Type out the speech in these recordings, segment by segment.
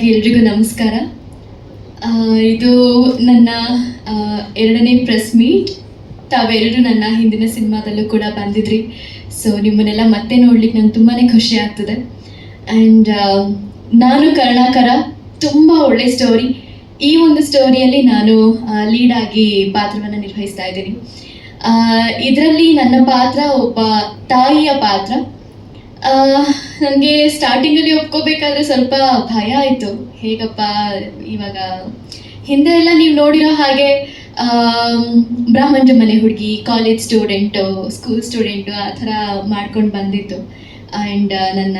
ಮೊದಲನೇದಾಗಿ ಎಲ್ರಿಗೂ ನಮಸ್ಕಾರ. ಇದು ನನ್ನ ಎರಡನೇ ಪ್ರೆಸ್ ಮೀಟ್. ತಾವೆಲ್ಲರೂ ನನ್ನ ಹಿಂದಿನ ಸಿನಿಮಾದಲ್ಲೂ ಕೂಡ ಬಂದಿದ್ರಿ. ಸೊ ನಿಮ್ಮನ್ನೆಲ್ಲ ಮತ್ತೆ ನೋಡ್ಲಿಕ್ಕೆ ನಂಗೆ ತುಂಬಾ ಖುಷಿ ಆಗ್ತದೆ. ಆ್ಯಂಡ್ ನಾನು ಕರುಣಾಕರ, ತುಂಬ ಒಳ್ಳೆ ಸ್ಟೋರಿ. ಈ ಒಂದು ಸ್ಟೋರಿಯಲ್ಲಿ ನಾನು ಲೀಡಾಗಿ ಪಾತ್ರವನ್ನು ನಿರ್ವಹಿಸ್ತಾ ಇದ್ದೀನಿ. ಇದರಲ್ಲಿ ನನ್ನ ಪಾತ್ರ ಒಬ್ಬ ತಾಯಿಯ ಪಾತ್ರ. ನನಗೆ ಸ್ಟಾರ್ಟಿಂಗಲ್ಲಿ ಒಪ್ಕೋಬೇಕಾದ್ರೆ ಸ್ವಲ್ಪ ಭಯ ಆಯಿತು. ಹೇಗಪ್ಪ ಇವಾಗ ಹಿಂದೆ ಎಲ್ಲ ನೀವು ನೋಡಿರೋ ಹಾಗೆ ಬ್ರಾಹ್ಮಣರ ಮನೆ ಹುಡುಗಿ, ಕಾಲೇಜ್ ಸ್ಟೂಡೆಂಟು, ಸ್ಕೂಲ್ ಸ್ಟೂಡೆಂಟು ಆ ಥರ ಮಾಡ್ಕೊಂಡು ಬಂದಿತ್ತು. ಆ್ಯಂಡ್ ನನ್ನ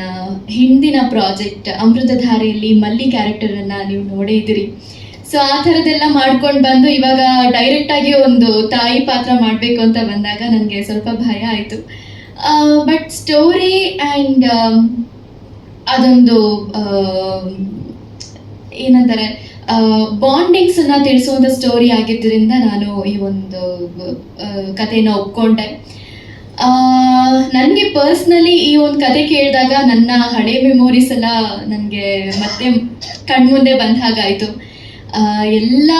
ಹಿಂದಿನ ಪ್ರಾಜೆಕ್ಟ್ ಅಮೃತಧಾರೆಯಲ್ಲಿ ಮಲ್ಲಿ ಕ್ಯಾರೆಕ್ಟರನ್ನು ನೀವು ನೋಡೇ ಇದ್ದೀರಿ. ಸೊ ಆ ಥರದ್ದೆಲ್ಲ ಮಾಡ್ಕೊಂಡು ಬಂದು ಇವಾಗ ಡೈರೆಕ್ಟಾಗಿ ಒಂದು ತಾಯಿ ಪಾತ್ರ ಮಾಡಬೇಕು ಅಂತ ಬಂದಾಗ ನನಗೆ ಸ್ವಲ್ಪ ಭಯ ಆಯಿತು. ಬಟ್ ಸ್ಟೋರಿ ಆ್ಯಂಡ್ ಅದೊಂದು ಏನಂತಾರೆ ಬಾಂಡಿಂಗ್ಸನ್ನು ತಿಳಿಸುವಂಥ ಸ್ಟೋರಿ ಆಗಿದ್ದರಿಂದ ನಾನು ಈ ಒಂದು ಕಥೆನ ಒಪ್ಕೊಂಡೆ. ನನಗೆ ಪರ್ಸ್ನಲಿ ಈ ಒಂದು ಕತೆ ಕೇಳಿದಾಗ ನನ್ನ ಹಳೆ ಮೆಮೊರೀಸ್ ಎಲ್ಲ ನನಗೆ ಮತ್ತೆ ಕಣ್ಮುಂದೆ ಬಂದ ಹಾಗಾಯಿತು. ಎಲ್ಲ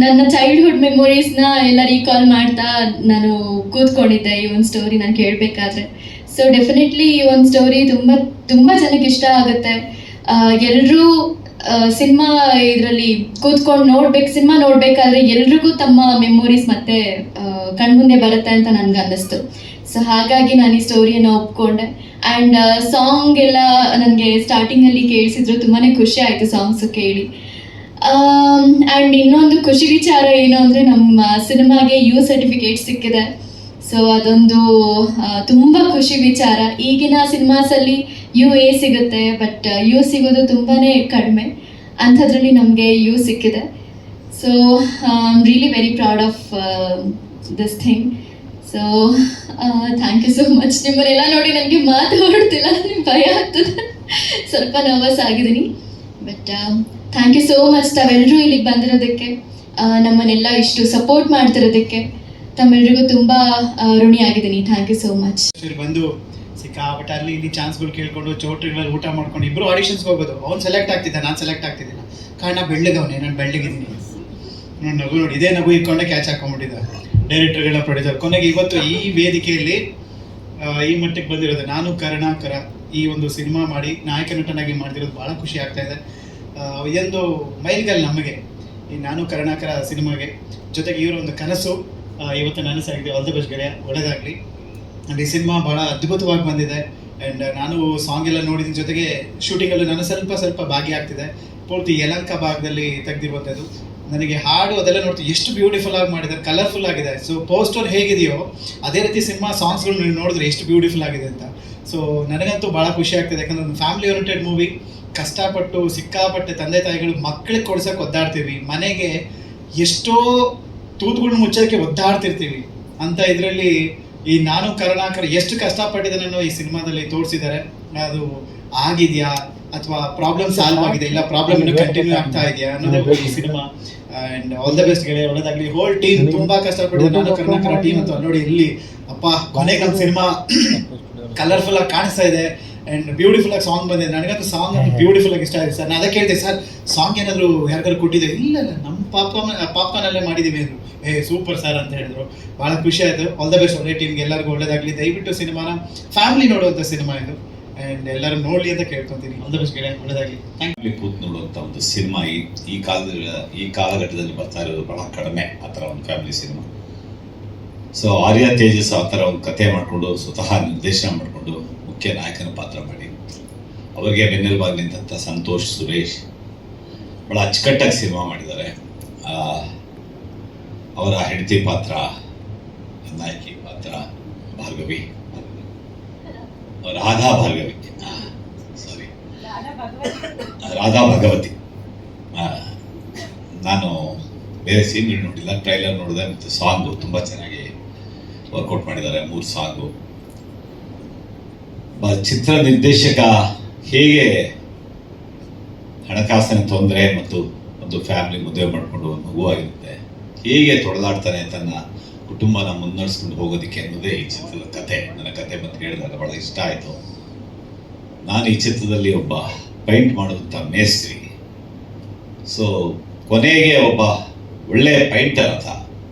ನನ್ನ ಚೈಲ್ಡ್ಹುಡ್ ಮೆಮೊರೀಸ್ನ ಎಲ್ಲ ರೀಕಾಲ್ ಮಾಡ್ತಾ ನಾನು ಕೂತ್ಕೊಂಡಿದ್ದೆ ಈ ಒಂದು ಸ್ಟೋರಿ ನಾನು ಕೇಳಬೇಕಾದ್ರೆ. ಸೊ ಡೆಫಿನೆಟ್ಲಿ ಈ ಒಂದು ಸ್ಟೋರಿ ತುಂಬ ತುಂಬ ಜನಕ್ಕೆ ಇಷ್ಟ ಆಗುತ್ತೆ. ಎಲ್ಲರೂ ಸಿನಿಮಾ ಇದರಲ್ಲಿ ಕೂತ್ಕೊಂಡು ಸಿನಿಮಾ ನೋಡಬೇಕಾದ್ರೆ ಎಲ್ರಿಗೂ ತಮ್ಮ ಮೆಮೊರೀಸ್ ಮತ್ತೆ ಕಣ್ಮುಂದೆ ಬರುತ್ತೆ ಅಂತ ನನಗೆ ಅನ್ನಿಸ್ತು. ಸೊ ಹಾಗಾಗಿ ನಾನು ಈ ಸ್ಟೋರಿಯನ್ನು ಒಪ್ಕೊಂಡೆ. ಆ್ಯಂಡ್ ಸಾಂಗ್ ಎಲ್ಲ ನನಗೆ ಸ್ಟಾರ್ಟಿಂಗಲ್ಲಿ ಕೇಳಿಸಿದ್ರು, ತುಂಬಾ ಖುಷಿ ಆಯಿತು ಸಾಂಗ್ಸು ಕೇಳಿ. ಆ್ಯಂಡ್ ಇನ್ನೊಂದು ಖುಷಿ ವಿಚಾರ ಏನು ಅಂದರೆ ನಮ್ಮ ಸಿನಿಮಾಗೆ ಯು ಸರ್ಟಿಫಿಕೇಟ್ ಸಿಕ್ಕಿದೆ. ಸೊ ಅದೊಂದು ತುಂಬ ಖುಷಿ ವಿಚಾರ. ಈಗಿನ ಸಿನಿಮಾಸಲ್ಲಿ UA ಸಿಗುತ್ತೆ, ಬಟ್ ಯು ಸಿಗೋದು ತುಂಬಾ ಕಡಿಮೆ. ಅಂಥದ್ರಲ್ಲಿ ನಮಗೆ ಯು ಸಿಕ್ಕಿದೆ. So I am really very proud of this thing. So thank you so much. ನಿಮ್ಮನ್ನೆಲ್ಲ ನೋಡಿ ನನಗೆ ಮಾತು ಹೊರಡ್ತಿಲ್ಲ, ಭಯ ಆಗ್ತದೆ, ಸ್ವಲ್ಪ ನರ್ವಸ್ ಆಗಿದ್ದೀನಿ. But thank you so much ತಾವೆಲ್ಲರೂ ಇಲ್ಲಿಗೆ ಬಂದಿರೋದಕ್ಕೆ, ನಮ್ಮನ್ನೆಲ್ಲ ಇಷ್ಟು ಸಪೋರ್ಟ್ ಮಾಡ್ತಿರೋದಕ್ಕೆ ತಮ್ಮೆಲ್ಲರಿಗೂ ತುಂಬ ಋಣಿಯಾಗಿದ್ದೀನಿ. Thank you so much. ಬಂದು ಸಿಕ್ಕಾಪಟ್ಟೆ ಅಲ್ಲಿ ಇಲ್ಲಿ ಚಾನ್ಸ್ಗಳು ಕೇಳ್ಕೊಂಡು ಚೌಟ್ರಿಗಳಲ್ಲಿ ಊಟ ಮಾಡ್ಕೊಂಡು ಇಬ್ಬರು ಆಡಿಷನ್ಸ್ಗೆ ಹೋಗೋದು. ಅವ್ನು ಸೆಲೆಕ್ಟ್ ಆಗ್ತಿದ್ದ, ನಾನು ಸೆಲೆಕ್ಟ್ ಆಗ್ತಿದ್ದಿಲ್ಲ. ಕಾರಣ ಬೆಳ್ಳಗವನೇ, ನಾನು ಬೆಳ್ಳಗಿದ್ದೀನಿ. ನಾನು ನಗು ನೋಡಿ, ಇದೇ ನಗು ಇಟ್ಕೊಂಡೆ ಕ್ಯಾಚ್ ಹಾಕೊಂಡ್ಬಿಟ್ಟಿದ್ದ ಡೈರೆಕ್ಟರ್ಗಳ ಪ್ರೊಡ್ಯೂಸರ್. ಕೊನೆಗೆ ಇವತ್ತು ಈ ವೇದಿಕೆಯಲ್ಲಿ ಈ ಮಟ್ಟಕ್ಕೆ ಬಂದಿರೋದು ನಾನು ಕರುಣಾಕರ ಈ ಒಂದು ಸಿನಿಮಾ ಮಾಡಿ ನಾಯಕ ನಟನಾಗಿ ಮಾಡ್ತಿರೋದು ಭಾಳ ಖುಷಿ ಆಗ್ತಾ ಇದೆ. ಇದೊಂದು ಮೈಲ್ಗಲ್ ನಮಗೆ, ಈ ನಾನು ಕರುಣಾಕರ ಸಿನಿಮಾಗೆ. ಜೊತೆಗೆ ಇವರ ಒಂದು ಕನಸು ಇವತ್ತು ನನಸಾಗಿದೆ. ಆಲ್ ದ ಬೆಸ್ಟ್ ಗೆಳೆಯ, ಒಳ್ಳೆಯದಾಗಲಿ. ಆ್ಯಂಡ್ ಈ ಸಿನಿಮಾ ಭಾಳ ಅದ್ಭುತವಾಗಿ ಬಂದಿದೆ. ಆ್ಯಂಡ್ ನಾನು ಸಾಂಗ್ ಎಲ್ಲ ನೋಡಿದ ಜೊತೆಗೆ ಶೂಟಿಂಗಲ್ಲೂ ನಾನು ಸ್ವಲ್ಪ ಭಾಗಿಯಾಗ್ತಿದೆ. ಪೂರ್ತಿ ಯಲಹಂಕ ಭಾಗದಲ್ಲಿ ತೆಗೆದಿರುವಂಥದ್ದು. ನನಗೆ ಹಾಡು ಅದೆಲ್ಲ ನೋಡ್ತೀವಿ, ಎಷ್ಟು ಬ್ಯೂಟಿಫುಲ್ ಆಗಿ ಮಾಡಿದ್ದಾರೆ, ಕಲರ್ಫುಲ್ ಆಗಿದೆ. ಸೊ ಪೋಸ್ಟರ್ ಹೇಗಿದೆಯೋ ಅದೇ ರೀತಿ ಸಿನಿಮಾ ಸಾಂಗ್ಸ್ಗಳು ನೀವು ನೋಡಿದ್ರೆ ಎಷ್ಟು ಬ್ಯೂಟಿಫುಲ್ ಆಗಿದೆ ಅಂತ. ಸೊ ನನಗಂತೂ ಭಾಳ ಖುಷಿ ಆಗ್ತಿದೆ. ಯಾಕಂದರೆ ಒಂದು ಫ್ಯಾಮಿಲಿ ಓರಿಯೆಂಟೆಡ್ ಮೂವಿ. ಕಷ್ಟಪಟ್ಟು ಸಿಕ್ಕಾಪಟ್ಟೆ ತಂದೆ ತಾಯಿಗಳು ಮಕ್ಕಳಿಗೆ ಕೊಡ್ಸೋಕೆ ಒದ್ದಾಡ್ತೀವಿ, ಮನೆಗೆ ಎಷ್ಟೋ ತೂತುಗಳನ್ನ ಮುಚ್ಚೋಕ್ಕೆ ಒದ್ದಾಡ್ತಿರ್ತೀವಿ ಅಂತ ಇದರಲ್ಲಿ ಈ ನಾನು ಕರುಣಾಕರ ಎಷ್ಟು ಕಷ್ಟಪಟ್ಟಿದ್ದಾನೆ ಅನ್ನೋ ಈ ಸಿನಿಮಾದಲ್ಲಿ ತೋರಿಸಿದ್ದಾರೆ. ಅದು ಆಗಿದೆಯಾ ಅಥವಾ ಪ್ರಾಬ್ಲಮ್ ಸಾಲ್ವ್ ಆಗಿದೆ, ಇಲ್ಲ ಪ್ರಾಬ್ಲಮ್ ಇನ್ನೂ ಕಂಟಿನ್ಯೂ ಆಗ್ತಾ ಇದೆಯಾ ಅನ್ನೋದೇ ಈ cinema. And all the best ಗೆಳೆಯ, ಒಳ್ಳೆದಾಗಲಿ. ಹೋಲ್ ಟೀಮ್ ತುಂಬ ಕಷ್ಟಪಟ್ಟಿದೆ. ನಾನು ಕರುಣಾಕರ ಟೀಮ್ ಅಂತ ನೋಡಿ ಇಲ್ಲಿ ಅಪ್ಪ ಕೊನೆಗೆ ನಮ್ಮ ಸಿನಿಮಾ ಕಲರ್ಫುಲ್ ಆಗಿ ಕಾಣಿಸ್ತಾ ಇದೆ. ಆ್ಯಂಡ್ ಬ್ಯೂಟಿಫುಲ್ ಆಗಿ ಸಾಂಗ್ ಬಂದಿದೆ. ನನಗಂತೂ ಸಾಂಗ್ ಬ್ಯೂಟಿಫುಲ್ ಆಗಿ ಇಷ್ಟ ಆಗಿದೆ ಸರ್. ನಾನು ಅದಕ್ಕೆ ಕೇಳಿದೆ, ಸರ್ ಸಾಂಗ್ ಏನಾದರೂ ಯಾರಿಗಾರು ಕೊಟ್ಟಿದೆ? ಇಲ್ಲ ನಮ್ಮ ಪಾಪ್ಕಾರ್ನಲ್ಲೇ ಮಾಡಿದ್ದೀವಿ ಅಂದರು. ಸೂಪರ್ ಸರ್ ಅಂತ ಹೇಳಿದ್ರು. ಭಾಳ ಖುಷಿ ಆಯಿತು. ಆಲ್ ದ ಬೆಸ್ಟ್ ಒಳ್ಳೆ ಟೀಮ್ಗೆ, ಎಲ್ಲರಿಗೂ ಒಳ್ಳೆಯದಾಗಲಿ. ದಯವಿಟ್ಟು ಸಿನಿಮಾನ ಫ್ಯಾಮಿಲಿ ನೋಡುವಂಥ ಸಿನಿಮಾ ಇದು. ಆ್ಯಂಡ್ ಎಲ್ಲರೂ ನೋಡಲಿ ಅಂತ ಕೇಳ್ಕೊತೀನಿ. ಆಲ್ ದ ಬೆಸ್ಟ್ ಗೆಳೆಯ, ಒಳ್ಳೆಯದಾಗಲಿ. ಥ್ಯಾಂಕ್ ಯು. ಕೂತು ನೋಡುವಂಥ ಒಂದು ಸಿನಿಮಾ ಈ ಕಾಲಘಟ್ಟದಲ್ಲಿ ಬರ್ತಾ ಇರೋದು ಬಹಳ ಕಡಿಮೆ, ಆ ಥರ ಒಂದು ಫ್ಯಾಮಿಲಿ ಸಿನಿಮಾ. ಸೊ ಆರ್ಯ ತೇಜಸ್ ಆ ಥರ ಒಂದು ಕತೆ ಮಾಡಿಕೊಂಡು ಸ್ವತಃ ನಿರ್ದೇಶನ ಮಾಡಿಕೊಂಡು ಮುಖ್ಯ ನಾಯಕನ ಪಾತ್ರ ಮಾಡಿ ಅವರಿಗೆ ಬೆನ್ನೆಲುಬಾಗಿ ನಿಂತಹ ಸಂತೋಷ್ ಸುರೇಶ್ ಭಾಳ ಅಚ್ಚುಕಟ್ಟಾಗಿ ಸಿನಿಮಾ ಮಾಡಿದ್ದಾರೆ. ಅವರ ಹೆಂಡತಿ ಪಾತ್ರ, ನಾಯಕಿ ಪಾತ್ರ ಭಾರ್ಗವಿ, ರಾಧಾ ಭಗವತಿ. ನಾನು ಬೇರೆ ಸೀನ್ಗಳು ನೋಡಿಲ್ಲ, ಟ್ರೈಲರ್ ನೋಡಿದೆ. ಮತ್ತು ಸಾಂಗು ತುಂಬ ಚೆನ್ನಾಗಿ ವರ್ಕೌಟ್ ಮಾಡಿದ್ದಾರೆ. 3 ಸಾಂಗು. ಚಿತ್ರ ನಿರ್ದೇಶಕ ಹೇಗೆ ಹಣಕಾಸಿನ ತೊಂದರೆ ಮತ್ತು ಒಂದು ಫ್ಯಾಮಿಲಿ ಮದುವೆ ಮಾಡಿಕೊಂಡು ಒಂದು ಮಗುವಾಗಿರುತ್ತೆ, ಹೇಗೆ ತೊಡಲಾಡ್ತಾನೆ ತನ್ನ ಕುಟುಂಬನ ಮುನ್ನಡೆಸ್ಕೊಂಡು ಹೋಗೋದಕ್ಕೆ ಅನ್ನೋದೇ ಈ ಚಿತ್ರದ ಕತೆ. ನನ್ನ ಕತೆ ಮತ್ತು ಹೇಳಿದಾಗ ಭಾಳ ಇಷ್ಟ ಆಯಿತು. ನಾನು ಈ ಚಿತ್ರದಲ್ಲಿ ಒಬ್ಬ ಪೈಂಟ್ ಮಾಡುವಂಥ ಮೇಸ್ತ್ರಿ. ಸೊ ಕೊನೆಗೆ ಒಬ್ಬ ಒಳ್ಳೆಯ ಪೈಂಟರ್ ಅಂತ,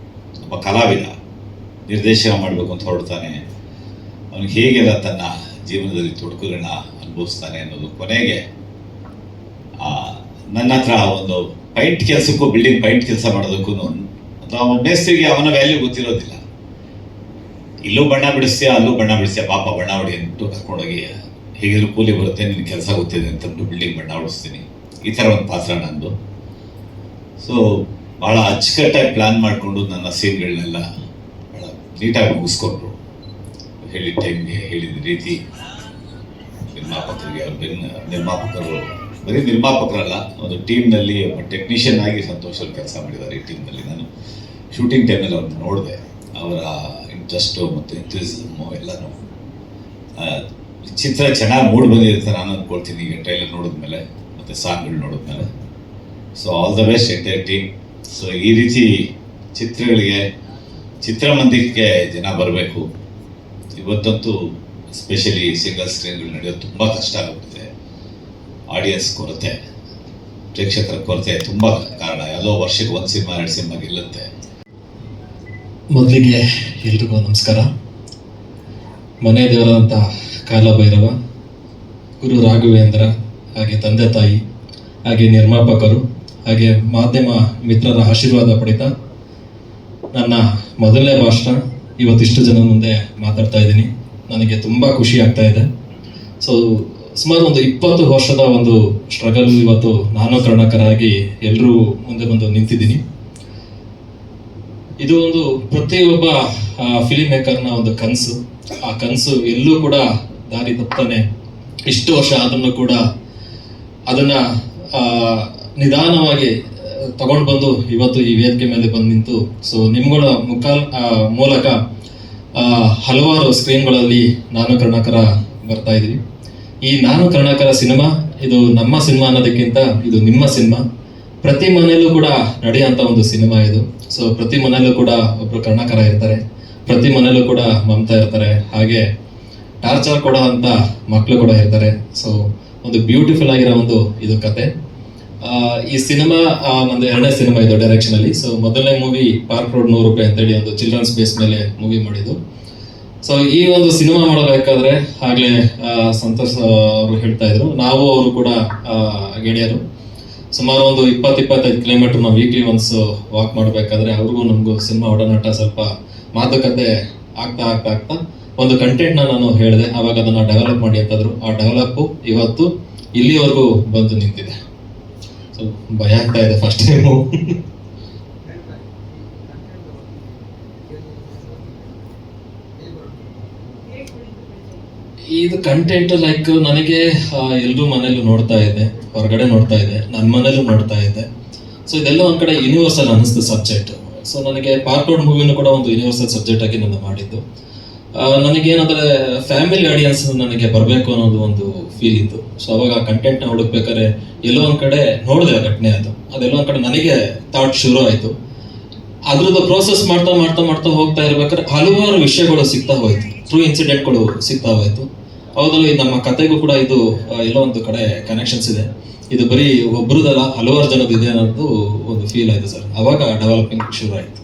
ಒಬ್ಬ ಕಲಾವಿದ ನಿರ್ದೇಶನ ಮಾಡಬೇಕು ಅಂತ ಹೊರಡ್ತಾನೆ. ಅವನಿಗೆ ಹೇಗೆಲ್ಲ ತನ್ನ ಜೀವನದಲ್ಲಿ ತೊಡಕುಗಳನ್ನ ಅನುಭವಿಸ್ತಾನೆ ಅನ್ನೋದು ಕೊನೆಗೆ ನನ್ನ ಹತ್ರ ಒಂದು ಪೈಂಟ್ ಕೆಲಸಕ್ಕೂ, ಬಿಲ್ಡಿಂಗ್ ಪೈಂಟ್ ಕೆಲಸ ಮಾಡೋದಕ್ಕೂ ಅಥವಾ ಮೇಸ್ತ್ರಿಗೆ ಅವನ ವ್ಯಾಲ್ಯೂ ಗೊತ್ತಿರೋದಿಲ್ಲ. ಇಲ್ಲೂ ಬಣ್ಣ ಬಿಡಿಸ್ತೀಯ, ಅಲ್ಲೂ ಬಣ್ಣ ಬಿಡಿಸ್ತೀಯ, ಪಾಪ ಬಣ್ಣ ಹೊಡಿ ಅಂದ್ಬಿಟ್ಟು ಕರ್ಕೊಂಡೋಗಿ ಹೇಗಿದ್ರು ಕೂಲಿ ಬರುತ್ತೆ, ನಿನ್ನ ಕೆಲಸ ಗೊತ್ತಿದೆ ಅಂತಂದ್ಬಿಟ್ಟು ಬಿಲ್ಡಿಂಗ್ ಬಣ್ಣ ಹೊಡಿಸ್ತೀನಿ. ಈ ಥರ ಒಂದು ಪಾತ್ರ ನಂದು. ಸೊ ಭಾಳ ಅಚ್ಚುಕಟ್ಟಾಗಿ ಪ್ಲ್ಯಾನ್ ಮಾಡಿಕೊಂಡು ನನ್ನ ಸೀನ್ಗಳನ್ನೆಲ್ಲ ಭಾಳ ನೀಟಾಗಿ ಮುಗಿಸ್ಕೊಂಡ್ರು. ಹೇಳಿದ ಟೈಮ್ಗೆ, ಹೇಳಿದ ರೀತಿ ನಿರ್ಮಾಪಕರಿಗೆ, ನಿರ್ಮಾಪಕರು ಬರೀ ನಿರ್ಮಾಪಕರಲ್ಲ, ಒಂದು ಟೀಮ್ನಲ್ಲಿ ಒಬ್ಬ ಟೆಕ್ನಿಷಿಯನ್ ಆಗಿ ಸಂತೋಷ ಕೆಲಸ ಮಾಡಿದ್ದಾರೆ ಈ ಟೀಮ್ನಲ್ಲಿ. ನಾನು ಶೂಟಿಂಗ್ ಟೈಮಲ್ಲಿ ಅವ್ರನ್ನ ನೋಡಿದೆ, ಅವರ ಇಂಟ್ರೆಸ್ಟು ಮತ್ತು ಎಂಥೂಸಿಸಮು ಎಲ್ಲನೂ. ಚಿತ್ರ ಚೆನ್ನಾಗಿ ಮೂಡ್ ಬಂದಿದೆ ಅಂತ ನಾನು ಅಂದ್ಕೊಳ್ತೀನಿ ಈಗ ಟ್ರೈಲರ್ ನೋಡಿದ್ಮೇಲೆ ಮತ್ತು ಸಾಂಗ್ಗಳು ನೋಡಿದ್ಮೇಲೆ. So all the best entire team. So ಈ ರೀತಿ ಚಿತ್ರಗಳಿಗೆ, ಚಿತ್ರಮಂದಿರಕ್ಕೆ ಜನ ಬರಬೇಕು. ಇವತ್ತಂತೂ ಎಸ್ಪೆಷಲಿ ಸಿಂಗಲ್ ಸ್ಕ್ರೀನ್ಗಳು ನಡೆಯೋದು ತುಂಬ ಕಷ್ಟ ಆಗುತ್ತೆ. ಆಡಿಯನ್ಸ್ ಕೊರತೆ, ಪ್ರೇಕ್ಷಕರ ಕೊರತೆ ತುಂಬ ಕಾರಣ. ಯಾವುದೋ ವರ್ಷಕ್ಕೆ 1 ಸಿನಿಮಾ 2 ಸಿನಿಮಾ ಗೆಲ್ಲುತ್ತೆ. ಮೊದಲಿಗೆ ಎಲ್ರಿಗೂ ನಮಸ್ಕಾರ. ಮನೆ ದೇವರಾದಂಥ ಕಾಲಭೈರವ, ಗುರು ರಾಘವೇಂದ್ರ, ಹಾಗೆ ತಂದೆ ತಾಯಿ, ಹಾಗೆ ನಿರ್ಮಾಪಕರು, ಹಾಗೆ ಮಾಧ್ಯಮ ಮಿತ್ರರ ಆಶೀರ್ವಾದ ಪಡಿತಾ ನನ್ನ ಮೊದಲನೇ ಭಾಷಣ ಇವತ್ತಿಷ್ಟು ಜನ ಮುಂದೆ ಮಾತಾಡ್ತಾ ಇದ್ದೀನಿ. ನನಗೆ ತುಂಬ ಖುಷಿ ಆಗ್ತಾ ಇದೆ. ಸೊ ಸುಮಾರು ಒಂದು 20 ವರ್ಷದ ಒಂದು ಸ್ಟ್ರಗಲ್ ಇವತ್ತು ನಾನು ಕರ್ಣಕರಾಗಿ ಎಲ್ಲರೂ ಮುಂದೆ ಬಂದು ನಿಂತಿದ್ದೀನಿ. ಇದು ಒಂದು ಪ್ರತಿಯೊಬ್ಬ ಫಿಲ್ಮ್ ಮೇಕರ್ನ ಒಂದು ಕನಸು. ಆ ಕನಸು ಎಲ್ಲೂ ಕೂಡ ದಾರಿ ತಪ್ತಾನೆ ಇಷ್ಟು ವರ್ಷ ಆದ್ರೂ ಕೂಡ ಅದನ್ನ ನಿಧಾನವಾಗಿ ತಗೊಂಡು ಬಂದು ಇವತ್ತು ಈ ವೇದಿಕೆ ಮೇಲೆ ಬಂದು ನಿಂತು ಸೊ ನಿಮ್ಗಳ ಮೂಲಕ ಹಲವಾರು ಸ್ಕ್ರೀನ್ಗಳಲ್ಲಿ ನಾನು ಕರ್ಣಕರ ಬರ್ತಾ ಇದ್ದೀವಿ. ಈ ನಾನು ಕರ್ಣಕರ ಸಿನಿಮಾ ಇದು ನಮ್ಮ ಸಿನಿಮಾ ಅನ್ನೋದಕ್ಕಿಂತ ಇದು ನಿಮ್ಮ ಸಿನಿಮಾ. ಪ್ರತಿ ಮನೆಯಲ್ಲೂ ಕೂಡ ನಡೆಯುವಂಥ ಒಂದು ಸಿನಿಮಾ ಇದು. ಸೊ ಪ್ರತಿ ಮನೆಯಲ್ಲೂ ಕೂಡ ಒಬ್ರು ಕರ್ಣಕರ ಇರ್ತಾರೆ, ಪ್ರತಿ ಮನೆಯಲ್ಲೂ ಕೂಡ ಮಮತಾ ಇರ್ತಾರೆ, ಹಾಗೆ ಟಾರ್ಚರ್ ಕೊಡೋ ಅಂತ ಮಕ್ಕಳು ಕೂಡ ಇರ್ತಾರೆ. ಸೊ ಒಂದು ಬ್ಯೂಟಿಫುಲ್ ಆಗಿರೋ ಒಂದು ಇದು ಕತೆ. ಈ ಸಿನಿಮಾ ನಂದು 2ನೇ ಸಿನಿಮಾ ಇದು ಡೈರೆಕ್ಷನ್ ಅಲ್ಲಿ. ಸೊ ಮೊದಲನೇ ಮೂವಿ ಪಾರ್ಕ್ ರೋಡ್ 100 ರೂಪಾಯಿ ಅಂತೇಳಿ ಒಂದು ಚಿಲ್ಡ್ರನ್ಸ್ ಬೇಸ್ ಮೇಲೆ ಮೂವಿ ಮಾಡಿದ್ದು. ಸೊ ಈ ಒಂದು ಸಿನಿಮಾ ಮಾಡಬೇಕಾದ್ರೆ ಆಗ್ಲೇ ಸಂತೋಷ್ ಅವರು ಹೇಳ್ತಾ ಇದ್ರು, ನಾವು ಅವರು ಕೂಡ ಗೆಳೆಯರು. ಸುಮಾರು ಒಂದು 20-25 ಕಿಲೋಮೀಟರ್ ನಾವು ವೀಕ್ಲಿ ಒನ್ಸ್ ವಾಕ್ ಮಾಡಬೇಕಾದ್ರೆ ಅವ್ರಿಗೂ ನಮಗೂ ಸಿನಿಮಾ ಒಡನಾಟ ಸ್ವಲ್ಪ ಮಾತುಕತೆ ಆಗ್ತಾ ಒಂದು ಕಂಟೆಂಟ್ನ ನಾನು ಹೇಳಿದೆ. ಅವಾಗ ಅದನ್ನು ಡೆವಲಪ್ ಮಾಡಿ ಅಂತಂದ್ರು. ಆ ಡೆವಲಪ್ಪು ಇವತ್ತು ಇಲ್ಲಿವರೆಗೂ ಬಂದು ನಿಂತಿದೆ. ಸೊ ಭಯ ಆಗ್ತಾ ಇದೆ ಫಸ್ಟ್ ಟೈಮು. ಇದು ಕಂಟೆಂಟ್ ಲೈಕ್ ನನಗೆ ಎಲ್ಲರೂ ಮನೇಲೂ ನೋಡ್ತಾ ಇದೆ, ಹೊರಗಡೆ ನೋಡ್ತಾ ಇದೆ, ನನ್ನ ಮನೇಲೂ ನೋಡ್ತಾ ಇದೆ. ಸೊ ಇದೆಲ್ಲ ಒಂದ್ ಕಡೆ ಯೂನಿವರ್ಸಲ್ ಅನ್ನಿಸ್ತು ಸಬ್ಜೆಕ್ಟ್. ಸೊ ನನಗೆ ಪಾರ್ಕ್ ರೋಡ್ ಮೂವಿನೂ ಕೂಡ ಒಂದು ಯೂನಿವರ್ಸಲ್ ಸಬ್ಜೆಕ್ಟ್ ಆಗಿ ನಾನು ಮಾಡಿದ್ದು. ನನಗೇನಂದ್ರೆ ಫ್ಯಾಮಿಲಿ ಆಡಿಯನ್ಸ್ ನನಗೆ ಬರಬೇಕು ಅನ್ನೋದು ಒಂದು ಫೀಲ್ ಇತ್ತು. ಸೊ ಅವಾಗ ಆ ಕಂಟೆಂಟ್ನ ಹುಡುಕ್ಬೇಕಾದ್ರೆ ಎಲ್ಲೋ ಒಂದ್ ಕಡೆ ನೋಡಿದೆ ಆ ಘಟನೆ ಅದು. ಅದೆಲ್ಲೋ ಒಂದ್ ಕಡೆ ನನಗೆ ಥಾಟ್ ಶುರು ಆಯಿತು. ಅದ್ರದ್ದು ಪ್ರೋಸೆಸ್ ಮಾಡ್ತಾ ಹೋಗ್ತಾ ಇರ್ಬೇಕಾದ್ರೆ ಹಲವಾರು ವಿಷಯಗಳು ಸಿಗ್ತಾ ಹೋಯ್ತು, ಟ್ರೂ ಇನ್ಸಿಡೆಂಟ್ಗಳು ಸಿಗ್ತಾ ಹೋಯ್ತು. ಹೌದಲ್ಲ, ನಮ್ಮ ಕತೆಗೂ ಕೂಡ ಇದು ಎಲ್ಲೋ ಒಂದು ಕಡೆ ಕನೆಕ್ಷನ್ಸ್ ಇದೆ. ಇದು ಬರೀ ಒಬ್ರದಲ್ಲ, ಹಲವಾರು ಜನದ್ದು ಇದೆ ಅನ್ನೋದು ಒಂದು ಫೀಲ್ ಆಯ್ತು ಸರ್. ಅವಾಗ ಡೆವಲಪಿಂಗ್ ಶುರು ಆಯ್ತು.